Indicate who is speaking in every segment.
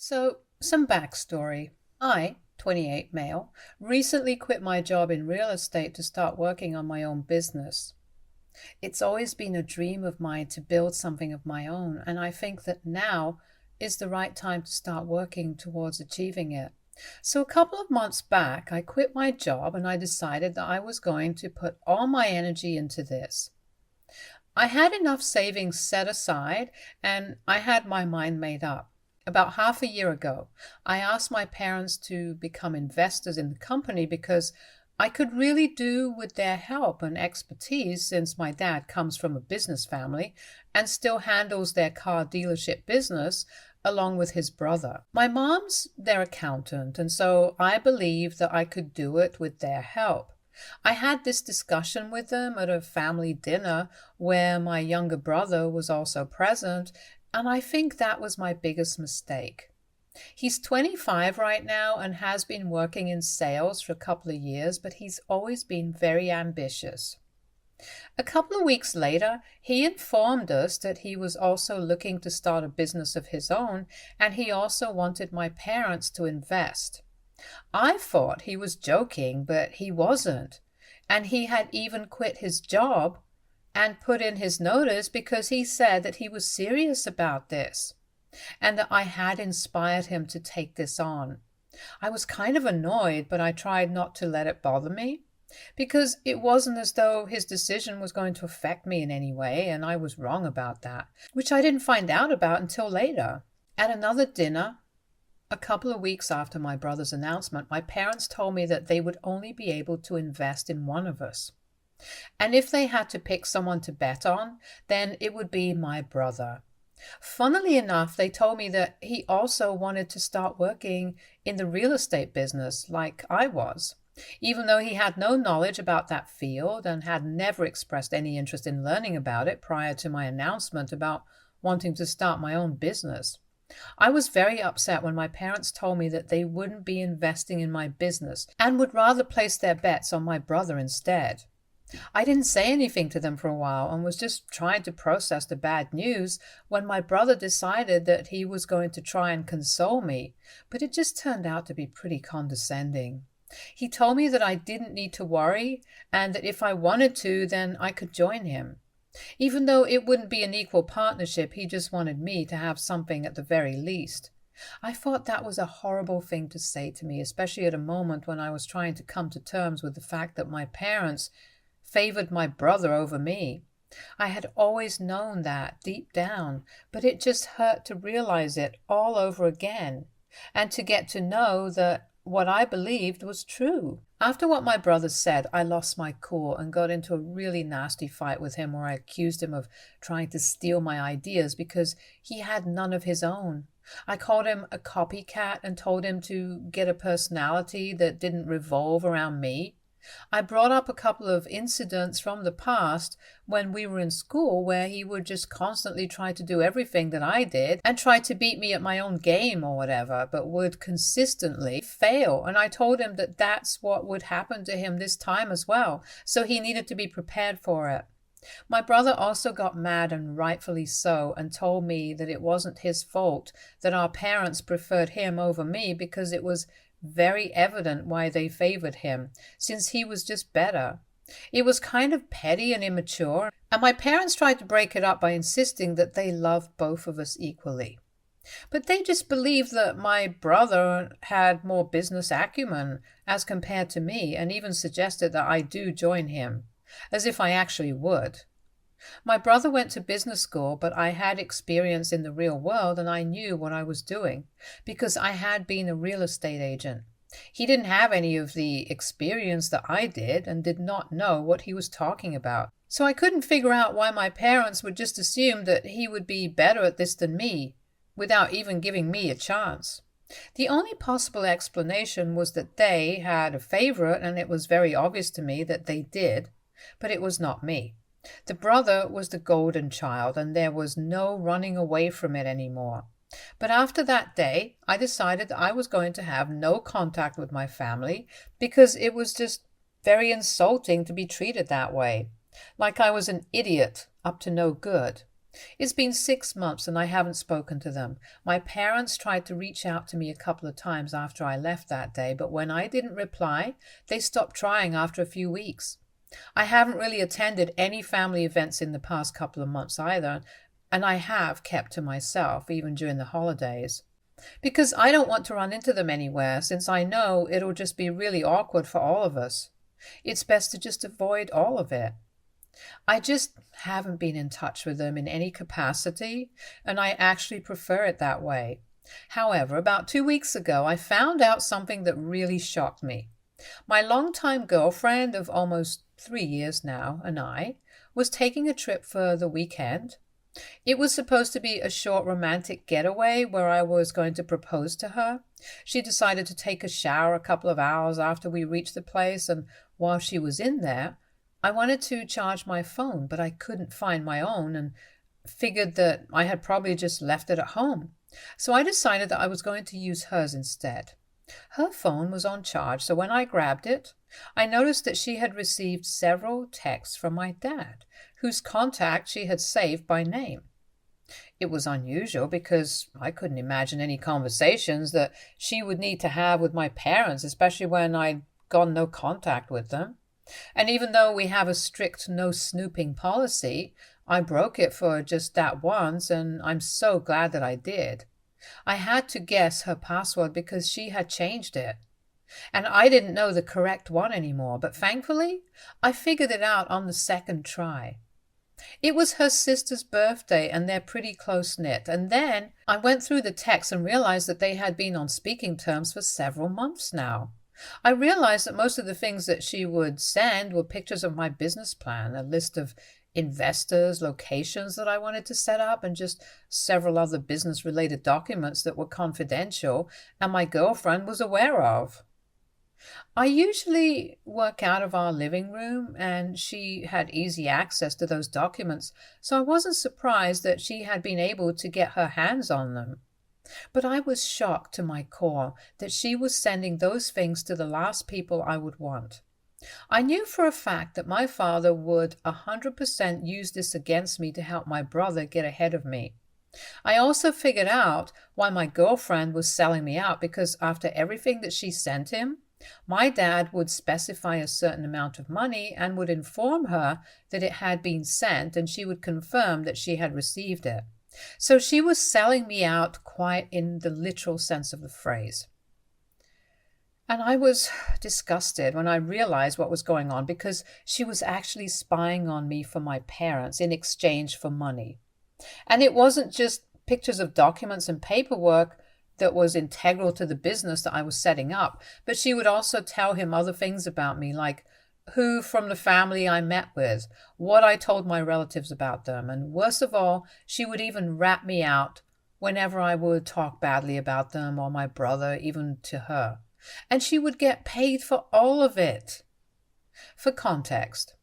Speaker 1: So, some backstory. I, 28 male, recently quit my job in real estate to start working on my own business. It's always been a dream of mine to build something of my own, and I think that now is the right time to start working towards achieving it. So, a couple of months back, I quit my job and I decided that I was going to put all my energy into this. I had enough savings set aside and I had my mind made up. About half a year ago, I asked my parents to become investors in the company because I could really do with their help and expertise since my dad comes from a business family and still handles their car dealership business along with his brother. My mom's their accountant, and so I believed that I could do it with their help. I had this discussion with them at a family dinner where my younger brother was also present, and I think that was my biggest mistake. He's 25 right now and has been working in sales for a couple of years, but he's always been very ambitious. A couple of weeks later, he informed us that he was also looking to start a business of his own, and he also wanted my parents to invest. I thought he was joking, but he wasn't. And he had even quit his job and put in his notice because he said that he was serious about this and that I had inspired him to take this on. I was kind of annoyed, but I tried not to let it bother me because it wasn't as though his decision was going to affect me in any way, and I was wrong about that, which I didn't find out about until later. At another dinner, a couple of weeks after my brother's announcement, my parents told me that they would only be able to invest in one of us. And if they had to pick someone to bet on, then it would be my brother. Funnily enough, they told me that he also wanted to start working in the real estate business like I was, even though he had no knowledge about that field and had never expressed any interest in learning about it prior to my announcement about wanting to start my own business. I was very upset when my parents told me that they wouldn't be investing in my business and would rather place their bets on my brother instead. I didn't say anything to them for a while and was just trying to process the bad news when my brother decided that he was going to try and console me, but it just turned out to be pretty condescending. He told me that I didn't need to worry and that if I wanted to, then I could join him. Even though it wouldn't be an equal partnership, he just wanted me to have something at the very least. I thought that was a horrible thing to say to me, especially at a moment when I was trying to come to terms with the fact that my parents favored my brother over me. I had always known that deep down, but it just hurt to realize it all over again and to get to know that what I believed was true. After what my brother said, I lost my cool and got into a really nasty fight with him where I accused him of trying to steal my ideas because he had none of his own. I called him a copycat and told him to get a personality that didn't revolve around me. I brought up a couple of incidents from the past when we were in school where he would just constantly try to do everything that I did and try to beat me at my own game or whatever, but would consistently fail. And I told him that that's what would happen to him this time as well, so he needed to be prepared for it. My brother also got mad, and rightfully so, and told me that it wasn't his fault that our parents preferred him over me because it was very evident why they favored him, since he was just better. It was kind of petty and immature, and my parents tried to break it up by insisting that they loved both of us equally. But they just believed that my brother had more business acumen as compared to me, and even suggested that I do join him, as if I actually would. My brother went to business school, but I had experience in the real world and I knew what I was doing because I had been a real estate agent. He didn't have any of the experience that I did and did not know what he was talking about. So I couldn't figure out why my parents would just assume that he would be better at this than me without even giving me a chance. The only possible explanation was that they had a favorite, and it was very obvious to me that they did, but it was not me. The brother was the golden child, and there was no running away from it anymore. But after that day, I decided that I was going to have no contact with my family because it was just very insulting to be treated that way, like I was an idiot up to no good. It's been 6 months and I haven't spoken to them. My parents tried to reach out to me a couple of times after I left that day, but when I didn't reply, they stopped trying after a few weeks. I haven't really attended any family events in the past couple of months either, and I have kept to myself even during the holidays. Because I don't want to run into them anywhere, since I know it'll just be really awkward for all of us. It's best to just avoid all of it. I just haven't been in touch with them in any capacity, and I actually prefer it that way. However, about 2 weeks ago, I found out something that really shocked me. My longtime girlfriend of almost 3 years now and I was taking a trip for the weekend. It was supposed to be a short romantic getaway where I was going to propose to her. She decided to take a shower a couple of hours after we reached the place, and while she was in there, I wanted to charge my phone, but I couldn't find my own and figured that I had probably just left it at home. So I decided that I was going to use hers instead. Her phone was on charge, so when I grabbed it, I noticed that she had received several texts from my dad, whose contact she had saved by name. It was unusual because I couldn't imagine any conversations that she would need to have with my parents, especially when I'd gone no contact with them. And even though we have a strict no snooping policy, I broke it for just that once, and I'm so glad that I did. I had to guess her password because she had changed it. And I didn't know the correct one anymore, but thankfully, I figured it out on the second try. It was her sister's birthday, and they're pretty close-knit. And then I went through the text and realized that they had been on speaking terms for several months now. I realized that most of the things that she would send were pictures of my business plan, a list of investors, locations that I wanted to set up, and just several other business-related documents that were confidential and my girlfriend was aware of. I usually work out of our living room, and she had easy access to those documents, so I wasn't surprised that she had been able to get her hands on them. But I was shocked to my core that she was sending those things to the last people I would want. I knew for a fact that my father would 100% use this against me to help my brother get ahead of me. I also figured out why my girlfriend was selling me out, because after everything that she sent him, my dad would specify a certain amount of money and would inform her that it had been sent, and she would confirm that she had received it. So she was selling me out quite in the literal sense of the phrase. And I was disgusted when I realized what was going on, because she was actually spying on me for my parents in exchange for money. And it wasn't just pictures of documents and paperwork that was integral to the business that I was setting up, but she would also tell him other things about me, like who from the family I met with, what I told my relatives about them, and worst of all, she would even rat me out whenever I would talk badly about them or my brother, even to her. And she would get paid for all of it. For context,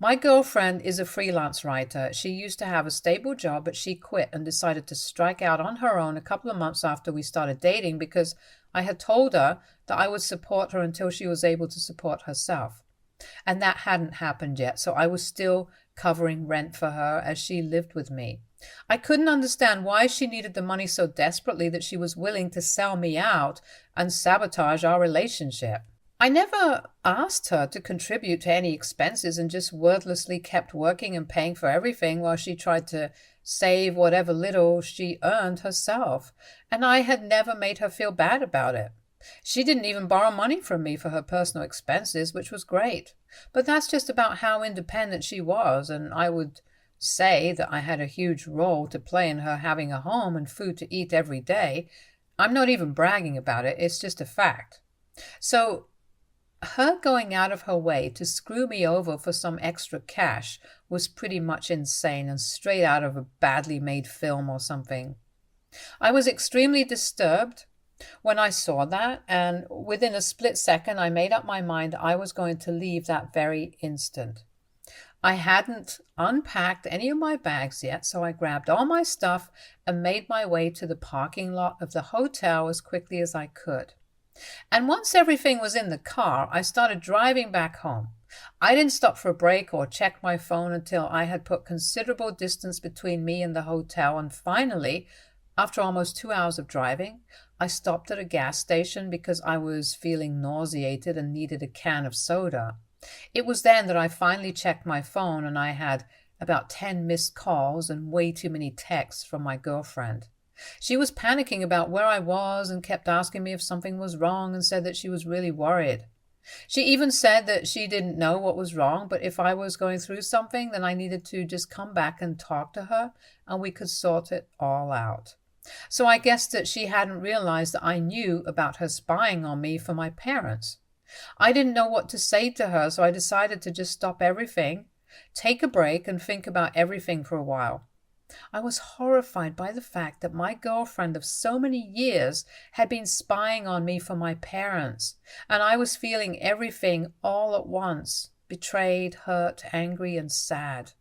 Speaker 1: my girlfriend is a freelance writer. She used to have a stable job, but she quit and decided to strike out on her own a couple of months after we started dating, because I had told her that I would support her until she was able to support herself. And that hadn't happened yet, so I was still covering rent for her as she lived with me. I couldn't understand why she needed the money so desperately that she was willing to sell me out and sabotage our relationship. I never asked her to contribute to any expenses, and just wordlessly kept working and paying for everything while she tried to save whatever little she earned herself, and I had never made her feel bad about it. She didn't even borrow money from me for her personal expenses, which was great. But that's just about how independent she was, and I would say that I had a huge role to play in her having a home and food to eat every day. I'm not even bragging about it, it's just a fact. So her going out of her way to screw me over for some extra cash was pretty much insane and straight out of a badly made film or something. I was extremely disturbed when I saw that, and within a split second I made up my mind I was going to leave that very instant. I hadn't unpacked any of my bags yet, so I grabbed all my stuff and made my way to the parking lot of the hotel as quickly as I could. And once everything was in the car, I started driving back home. I didn't stop for a break or check my phone until I had put considerable distance between me and the hotel, and finally, after almost 2 hours of driving, I stopped at a gas station because I was feeling nauseated and needed a can of soda. It was then that I finally checked my phone, and I had about 10 missed calls and way too many texts from my girlfriend. She was panicking about where I was and kept asking me if something was wrong and said that she was really worried. She even said that she didn't know what was wrong, but if I was going through something, then I needed to just come back and talk to her and we could sort it all out. So I guessed that she hadn't realized that I knew about her spying on me for my parents. I didn't know what to say to her, so I decided to just stop everything, take a break, and think about everything for a while. I was horrified by the fact that my girlfriend of so many years had been spying on me for my parents, and I was feeling everything all at once, betrayed, hurt, angry, and sad.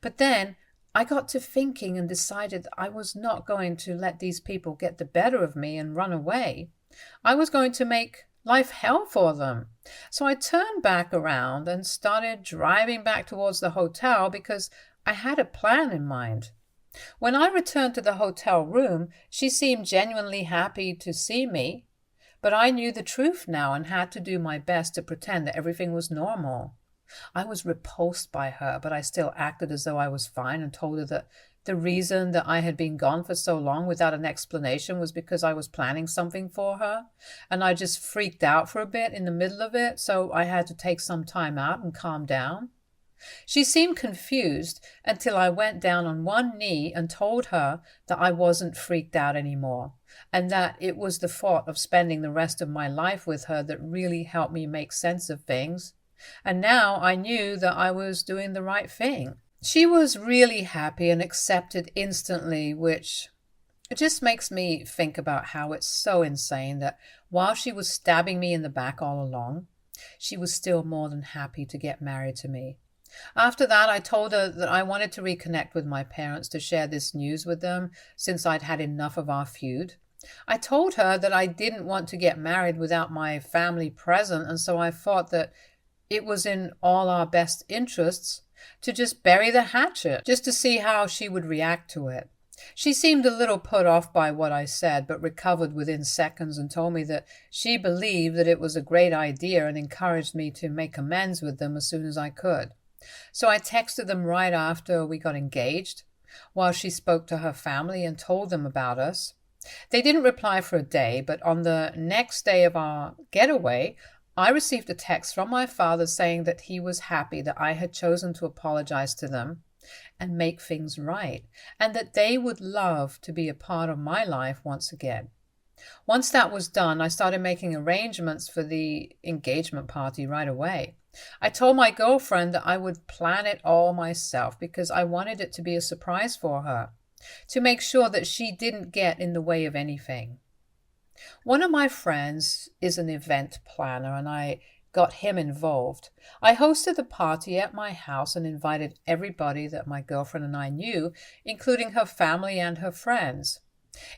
Speaker 1: But then I got to thinking and decided that I was not going to let these people get the better of me and run away. I was going to make life hell for them. So I turned back around and started driving back towards the hotel because I had a plan in mind. When I returned to the hotel room, she seemed genuinely happy to see me, but I knew the truth now and had to do my best to pretend that everything was normal. I was repulsed by her, but I still acted as though I was fine and told her that the reason that I had been gone for so long without an explanation was because I was planning something for her, and I just freaked out for a bit in the middle of it, so I had to take some time out and calm down. She seemed confused until I went down on one knee and told her that I wasn't freaked out anymore, and that it was the thought of spending the rest of my life with her that really helped me make sense of things. And now I knew that I was doing the right thing. She was really happy and accepted instantly, which it just makes me think about how it's so insane that while she was stabbing me in the back all along, she was still more than happy to get married to me. After that, I told her that I wanted to reconnect with my parents to share this news with them since I'd had enough of our feud. I told her that I didn't want to get married without my family present, and so I thought that it was in all our best interests to just bury the hatchet, just to see how she would react to it. She seemed a little put off by what I said, but recovered within seconds and told me that she believed that it was a great idea and encouraged me to make amends with them as soon as I could. So I texted them right after we got engaged, while she spoke to her family and told them about us. They didn't reply for a day, but on the next day of our getaway, I received a text from my father saying that he was happy that I had chosen to apologize to them and make things right, and that they would love to be a part of my life once again. Once that was done, I started making arrangements for the engagement party right away. I told my girlfriend that I would plan it all myself because I wanted it to be a surprise for her, to make sure that she didn't get in the way of anything. One of my friends is an event planner, and I got him involved. I hosted the party at my house and invited everybody that my girlfriend and I knew, including her family and her friends.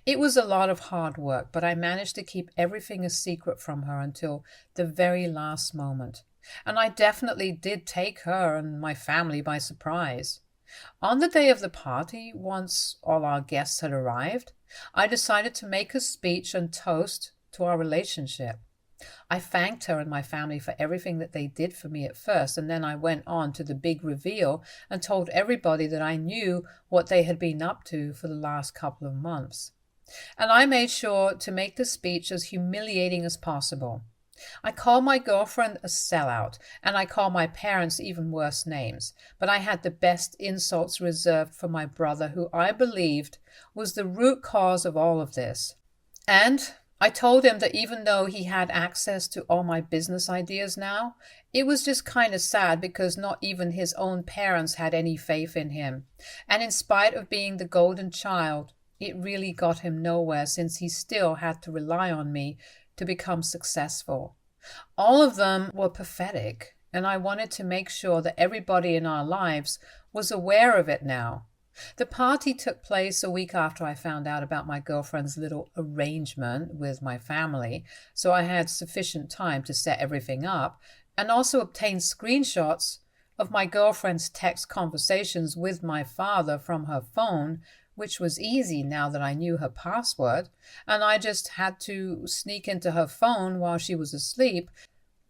Speaker 1: It was a lot of hard work, but I managed to keep everything a secret from her until the very last moment. And I definitely did take her and my family by surprise. On the day of the party, once all our guests had arrived, I decided to make a speech and toast to our relationship. I thanked her and my family for everything that they did for me at first, and then I went on to the big reveal and told everybody that I knew what they had been up to for the last couple of months. And I made sure to make the speech as humiliating as possible. I called my girlfriend a sellout, and I called my parents even worse names, but I had the best insults reserved for my brother, who I believed was the root cause of all of this. And I told him that even though he had access to all my business ideas now, it was just kind of sad because not even his own parents had any faith in him. And in spite of being the golden child, it really got him nowhere since he still had to rely on me to become successful. All of them were pathetic, and I wanted to make sure that everybody in our lives was aware of it now. The party took place a week after I found out about my girlfriend's little arrangement with my family, so I had sufficient time to set everything up, and also obtained screenshots of my girlfriend's text conversations with my father from her phone, which was easy now that I knew her password, and I just had to sneak into her phone while she was asleep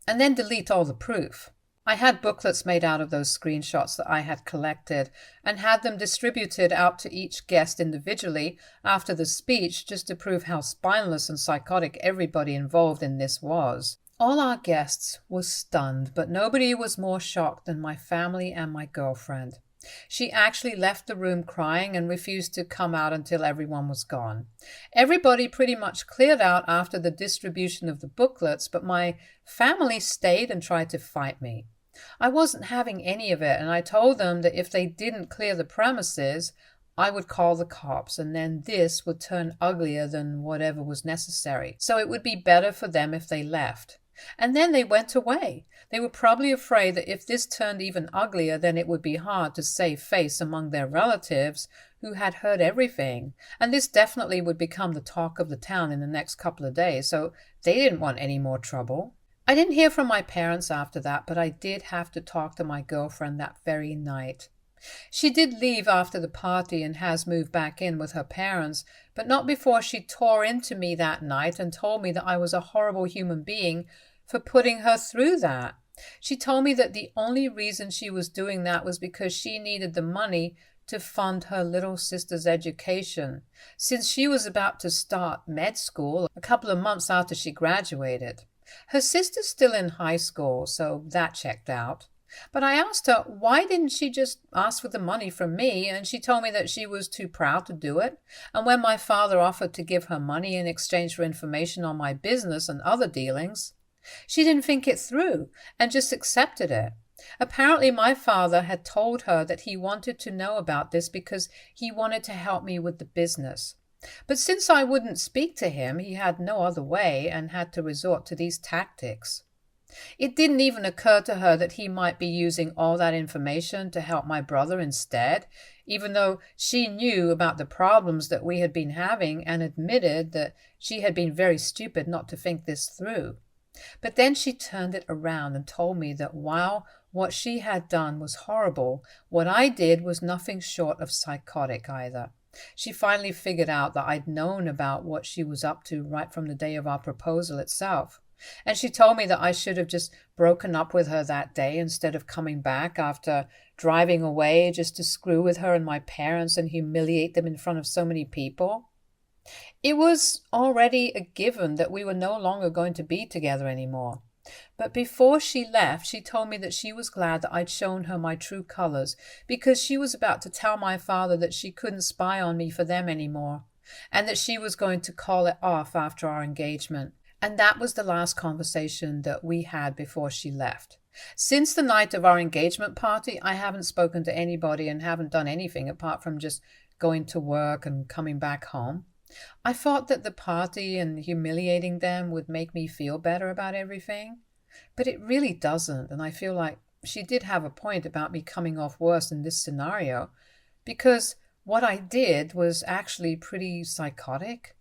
Speaker 1: and then delete all the proof. I had booklets made out of those screenshots that I had collected and had them distributed out to each guest individually after the speech just to prove how spineless and psychotic everybody involved in this was. All our guests were stunned, but nobody was more shocked than my family and my girlfriend. She actually left the room crying and refused to come out until everyone was gone. Everybody pretty much cleared out after the distribution of the booklets, but my family stayed and tried to fight me. I wasn't having any of it, and I told them that if they didn't clear the premises, I would call the cops, and then this would turn uglier than whatever was necessary. So it would be better for them if they left. And then they went away. They were probably afraid that if this turned even uglier, then it would be hard to save face among their relatives who had heard everything. And this definitely would become the talk of the town in the next couple of days, so they didn't want any more trouble. I didn't hear from my parents after that, but I did have to talk to my girlfriend that very night. She did leave after the party and has moved back in with her parents, but not before she tore into me that night and told me that I was a horrible human being for putting her through that. She told me that the only reason she was doing that was because she needed the money to fund her little sister's education, since she was about to start med school a couple of months after she graduated. Her sister's still in high school, so that checked out. But I asked her, why didn't she just ask for the money from me? And she told me that she was too proud to do it. And when my father offered to give her money in exchange for information on my business and other dealings, she didn't think it through and just accepted it. Apparently my father had told her that he wanted to know about this because he wanted to help me with the business. But since I wouldn't speak to him, he had no other way and had to resort to these tactics. It didn't even occur to her that he might be using all that information to help my brother instead, even though she knew about the problems that we had been having and admitted that she had been very stupid not to think this through. But then she turned it around and told me that while what she had done was horrible, what I did was nothing short of psychotic either. She finally figured out that I'd known about what she was up to right from the day of our proposal itself. And she told me that I should have just broken up with her that day instead of coming back after driving away just to screw with her and my parents and humiliate them in front of so many people. It was already a given that we were no longer going to be together anymore. But before she left, she told me that she was glad that I'd shown her my true colors because she was about to tell my father that she couldn't spy on me for them anymore and that she was going to call it off after our engagement. And that was the last conversation that we had before she left. Since the night of our engagement party, I haven't spoken to anybody and haven't done anything apart from just going to work and coming back home. I thought that the party and humiliating them would make me feel better about everything, but it really doesn't, and I feel like she did have a point about me coming off worse in this scenario, because what I did was actually pretty psychotic,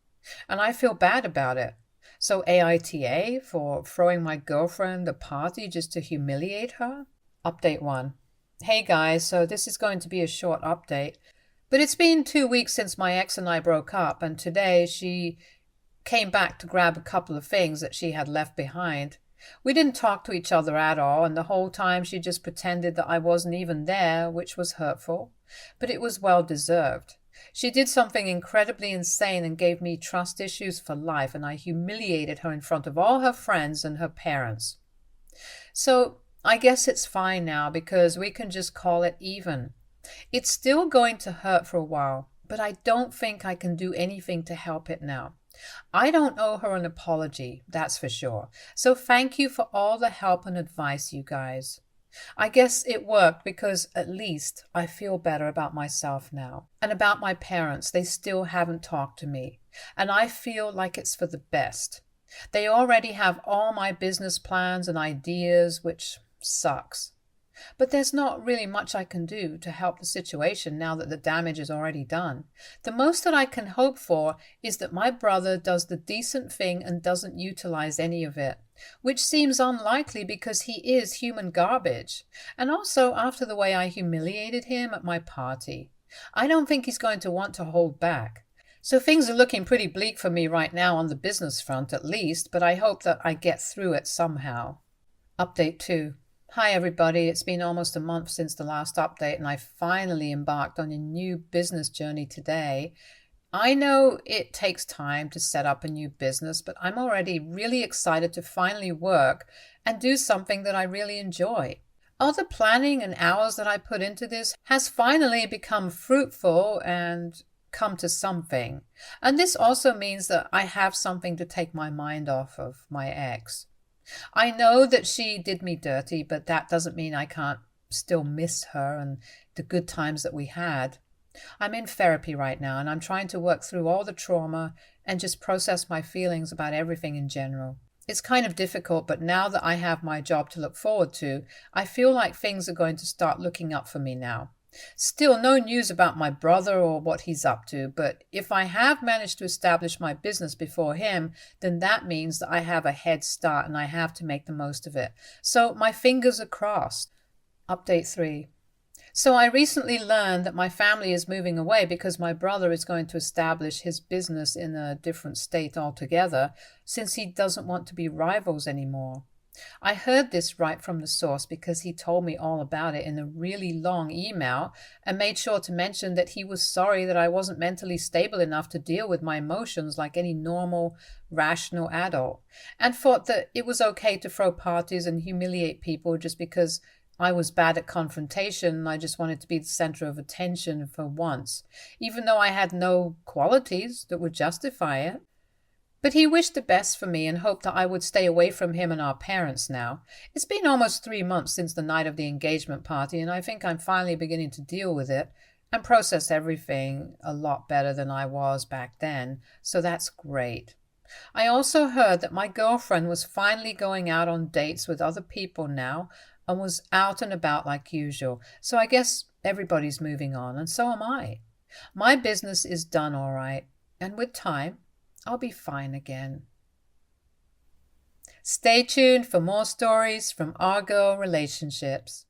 Speaker 1: and I feel bad about it. So AITA for throwing my girlfriend a party just to humiliate her? Update 1. Hey guys, so this is going to be a short update. But it's been 2 weeks since my ex and I broke up, and today she came back to grab a couple of things that she had left behind. We didn't talk to each other at all, and the whole time she just pretended that I wasn't even there, which was hurtful. But it was well deserved. She did something incredibly insane and gave me trust issues for life, and I humiliated her in front of all her friends and her parents. So I guess it's fine now because we can just call it even. It's still going to hurt for a while, but I don't think I can do anything to help it now. I don't owe her an apology, that's for sure. So thank you for all the help and advice, you guys. I guess it worked because at least I feel better about myself now. And about my parents, they still haven't talked to me. And I feel like it's for the best. They already have all my business plans and ideas, which sucks. But there's not really much I can do to help the situation now that the damage is already done. The most that I can hope for is that my brother does the decent thing and doesn't utilize any of it, which seems unlikely because he is human garbage. And also after the way I humiliated him at my party. I don't think he's going to want to hold back. So things are looking pretty bleak for me right now on the business front at least, but I hope that I get through it somehow. Update 2. Hi everybody, it's been almost a month since the last update and I finally embarked on a new business journey today. I know it takes time to set up a new business, but I'm already really excited to finally work and do something that I really enjoy. All the planning and hours that I put into this has finally become fruitful and come to something. And this also means that I have something to take my mind off of my ex. I know that she did me dirty, but that doesn't mean I can't still miss her and the good times that we had. I'm in therapy right now and I'm trying to work through all the trauma and just process my feelings about everything in general. It's kind of difficult, but now that I have my job to look forward to, I feel like things are going to start looking up for me now. Still no news about my brother or what he's up to, but if I have managed to establish my business before him, then that means that I have a head start and I have to make the most of it. So my fingers are crossed. Update 3. So I recently learned that my family is moving away because my brother is going to establish his business in a different state altogether, since he doesn't want to be rivals anymore. I heard this right from the source because he told me all about it in a really long email and made sure to mention that he was sorry that I wasn't mentally stable enough to deal with my emotions like any normal, rational adult, and thought that it was okay to throw parties and humiliate people just because I was bad at confrontation and I just wanted to be the center of attention for once, even though I had no qualities that would justify it. But he wished the best for me and hoped that I would stay away from him and our parents now. It's been almost 3 months since the night of the engagement party, and I think I'm finally beginning to deal with it and process everything a lot better than I was back then, so that's great. I also heard that my girlfriend was finally going out on dates with other people now and was out and about like usual, so I guess everybody's moving on, and so am I. My business is done all right, and with time, I'll be fine again. Stay tuned for more stories from our girl relationships.